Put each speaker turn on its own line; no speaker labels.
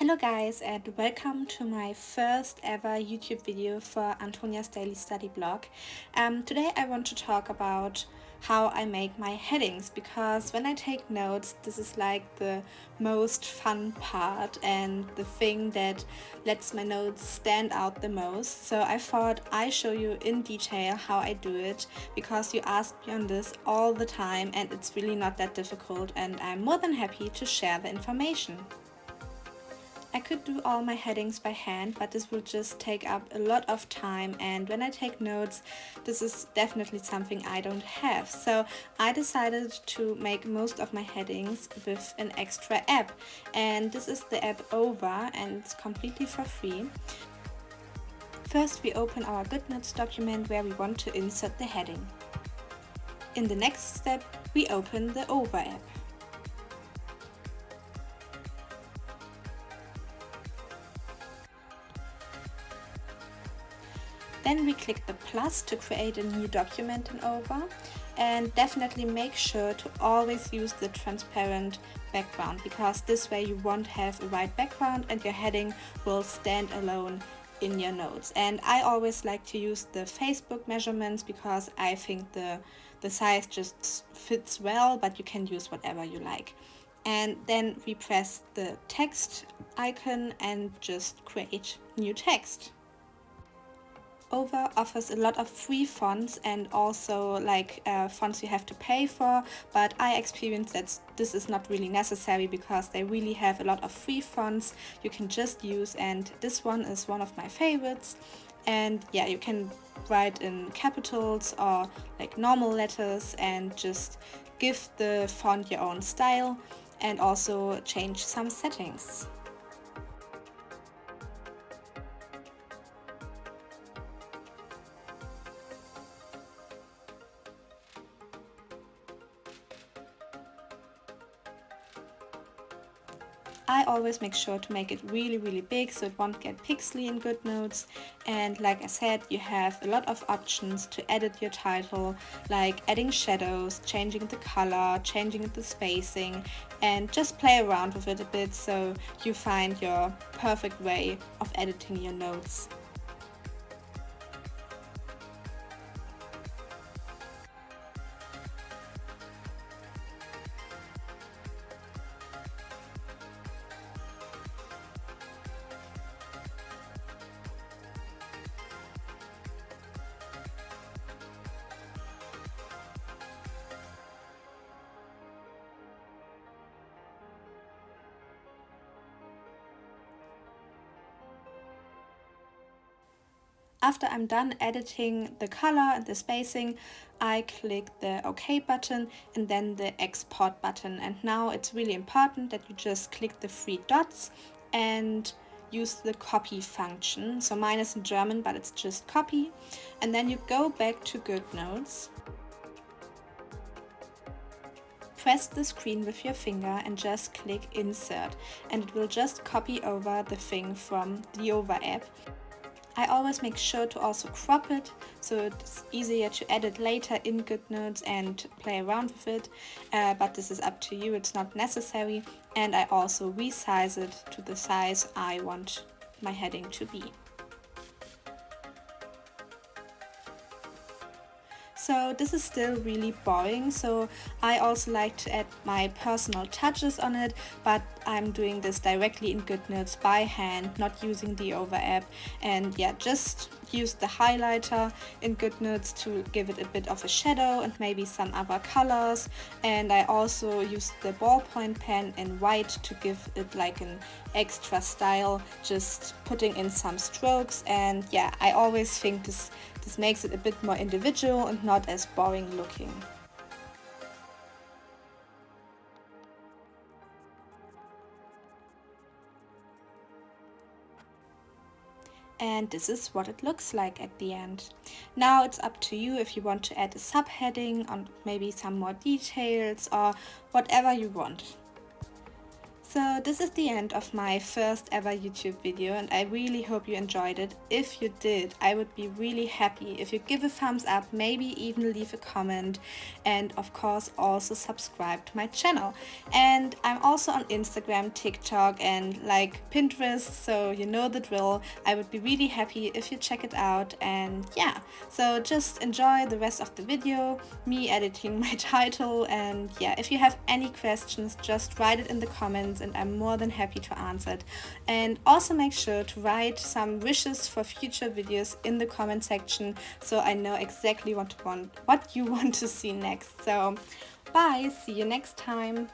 Hello guys, and welcome to my first ever YouTube video for Antonias.Dailystudyblog. Today I want to talk about how I make my headings, because when I take notes, this is like the most fun part and the thing that lets my notes stand out the most. So I thought I show you in detail how I do it, because you ask me on this all the time and it's really not that difficult, and I'm more than happy to share the information. I could do all my headings by hand, but this will just take up a lot of time, and when I take notes, this is definitely something I don't have. So I decided to make most of my headings with an extra app, and this is the app Over, and it's completely for free. First, we open our GoodNotes document where we want to insert the heading. In the next step, we open the Over app. Then we click the plus to create a new document in Over, and definitely make sure to always use the transparent background, because this way you won't have a white background and your heading will stand alone in your notes. And I always like to use the Facebook measurements, because I think the size just fits well, but you can use whatever you like. And then we press the text icon and just create new text. Over offers a lot of free fonts and also fonts you have to pay for, but I experienced that this is not really necessary, because they really have a lot of free fonts you can just use, and this one is one of my favorites. And yeah, you can write in capitals or like normal letters and just give the font your own style and also change some settings. I always make sure to make it really big so it won't get pixely in GoodNotes. And like I said, you have a lot of options to edit your title, like adding shadows, changing the color, changing the spacing, and just play around with it a bit so you find your perfect way of editing your notes. After I'm done editing the color and the spacing, I click the OK button and then the Export button. And now it's really important that you just click the three dots and use the copy function. So mine is in German, but it's just copy. And then you go back to GoodNotes. Press the screen with your finger and just click Insert, and it will just copy over the thing from the Over app. I always make sure to also crop it, so it's easier to edit later in GoodNotes and play around with it, but this is up to you, it's not necessary. And I also resize it to the size I want my heading to be. So this is still really boring, so I also like to add my personal touches on it, but I'm doing this directly in GoodNotes by hand, not using the Over app. And yeah, just use the highlighter in GoodNotes to give it a bit of a shadow and maybe some other colors. And I also use the ballpoint pen in white to give it like an extra style, just putting in some strokes. And yeah, I always think this makes it a bit more individual and not as boring looking. And this is what it looks like at the end. Now it's up to you if you want to add a subheading or maybe some more details or whatever you want. So this is the end of my first ever YouTube video, and I really hope you enjoyed it. If you did, I would be really happy if you give a thumbs up, maybe even leave a comment, and of course also subscribe to my channel. And I'm also on Instagram, TikTok and like Pinterest, so you know the drill. I would be really happy if you check it out. And yeah, so just enjoy the rest of the video, me editing my title, and yeah, if you have any questions, just write it in the comments and I'm more than happy to answer it. And also make sure to write some wishes for future videos in the comment section so I know exactly what you want to see next. So bye, see you next time.